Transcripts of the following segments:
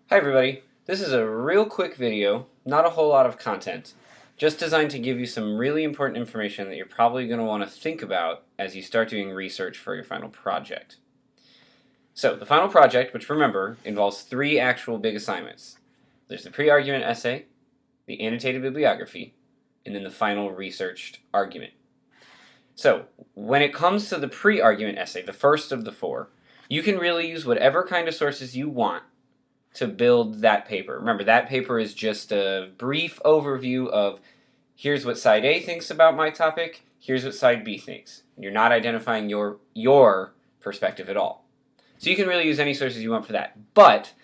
Hi everybody, this is a real quick video, not a whole lot of content, just designed to give you some really important information that you're probably going to want to think about as you start doing research for your final project. So the final project, which remember, involves three actual big assignments. There's the pre-argument essay, the annotated bibliography, and then the final researched argument. So when it comes to the pre-argument essay, the first of the four, you can really use whatever kind of sources you want to build that paper. Remember, that paper is just a brief overview of here's what side A thinks about my topic, here's what side B thinks. You're not identifying your perspective at all. So you can really use any sources you want for that. But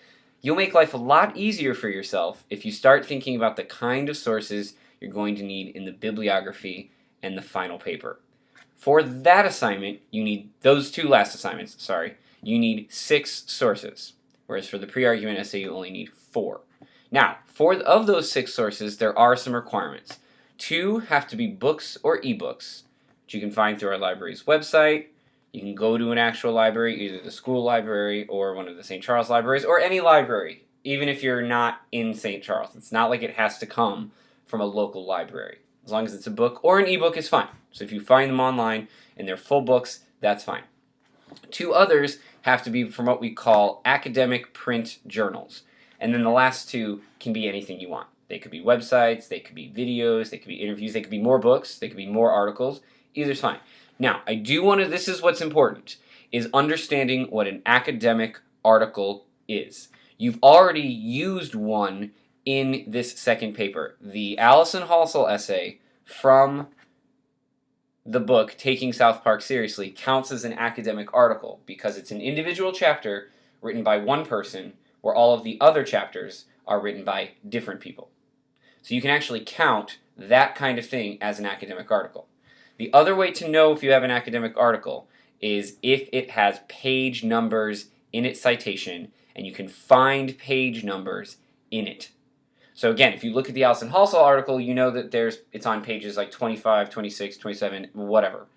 you'll make life a lot easier for yourself if you start thinking about the kind of sources you're going to need in the bibliography and the final paper. For that assignment, you need those two last assignments, you need 6 sources. Whereas for the pre-argument essay, you only need 4. Now, of those 6 sources, there are some requirements. 2 have to be books or ebooks, which you can find through our library's website. You can go to an actual library, either the school library or one of the St. Charles libraries, or any library, even if you're not in St. Charles. It's not like it has to come from a local library. As long as it's a book or an ebook is fine. So if you find them online and they're full books, that's fine. 2 others have to be from what we call academic print journals. And then the last 2 can be anything you want. They could be websites, they could be videos, they could be interviews, they could be more books, they could be more articles. Either's fine. Now, this is what's important, is understanding what an academic article is. You've already used one in this second paper. The Allison Halsall essay from the book Taking South Park Seriously counts as an academic article because it's an individual chapter written by one person where all of the other chapters are written by different people. So you can actually count that kind of thing as an academic article. The other way to know if you have an academic article is if it has page numbers in its citation and you can find page numbers in it. So again, if you look at the Allison Halsall article, you know that it's on pages like 25, 26, 27, whatever.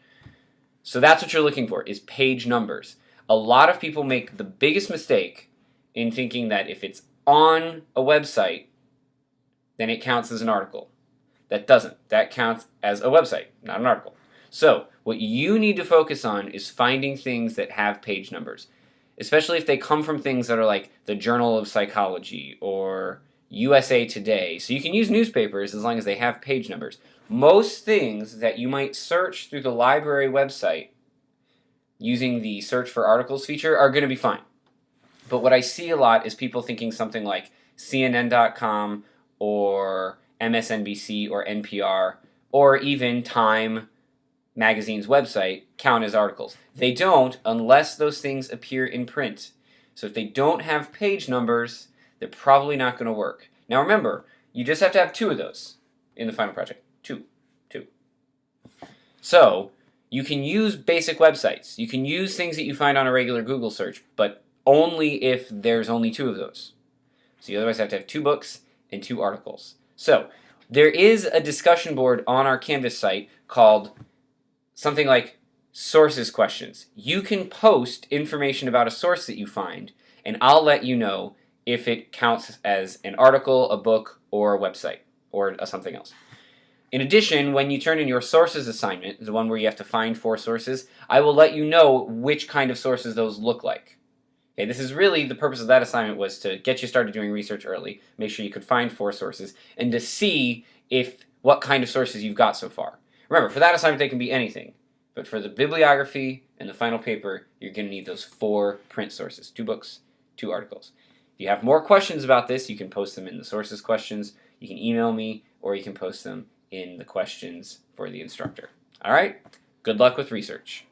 So that's what you're looking for, is page numbers. A lot of people make the biggest mistake in thinking that if it's on a website, then it counts as an article. That doesn't. That counts as a website, not an article. So what you need to focus on is finding things that have page numbers, especially if they come from things that are like the Journal of Psychology or USA Today. So you can use newspapers as long as they have page numbers. Most things that you might search through the library website using the search for articles feature are going to be fine. But what I see a lot is people thinking something like CNN.com or MSNBC or NPR or even Time magazine's website count as articles. They don't unless those things appear in print. So if they don't have page numbers, they're probably not going to work. Now remember, you just have to have 2 of those in the final project. 2. So you can use basic websites. You can use things that you find on a regular Google search, but only if there's only 2 of those. So you otherwise have to have 2 books and 2 articles. So there is a discussion board on our Canvas site called something like Sources Questions. You can post information about a source that you find, and I'll let you know if it counts as an article, a book, or a website, or something else. In addition, when you turn in your sources assignment, the one where you have to find 4 sources, I will let you know which kind of sources those look like. Okay, this is really the purpose of that assignment, was to get you started doing research early, make sure you could find 4 sources, and to see what kind of sources you've got so far. Remember, for that assignment they can be anything, but for the bibliography and the final paper, you're going to need those 4 print sources, 2 books, 2 articles. If you have more questions about this, you can post them in the sources questions, you can email me, or you can post them in the questions for the instructor. All right? Good luck with research.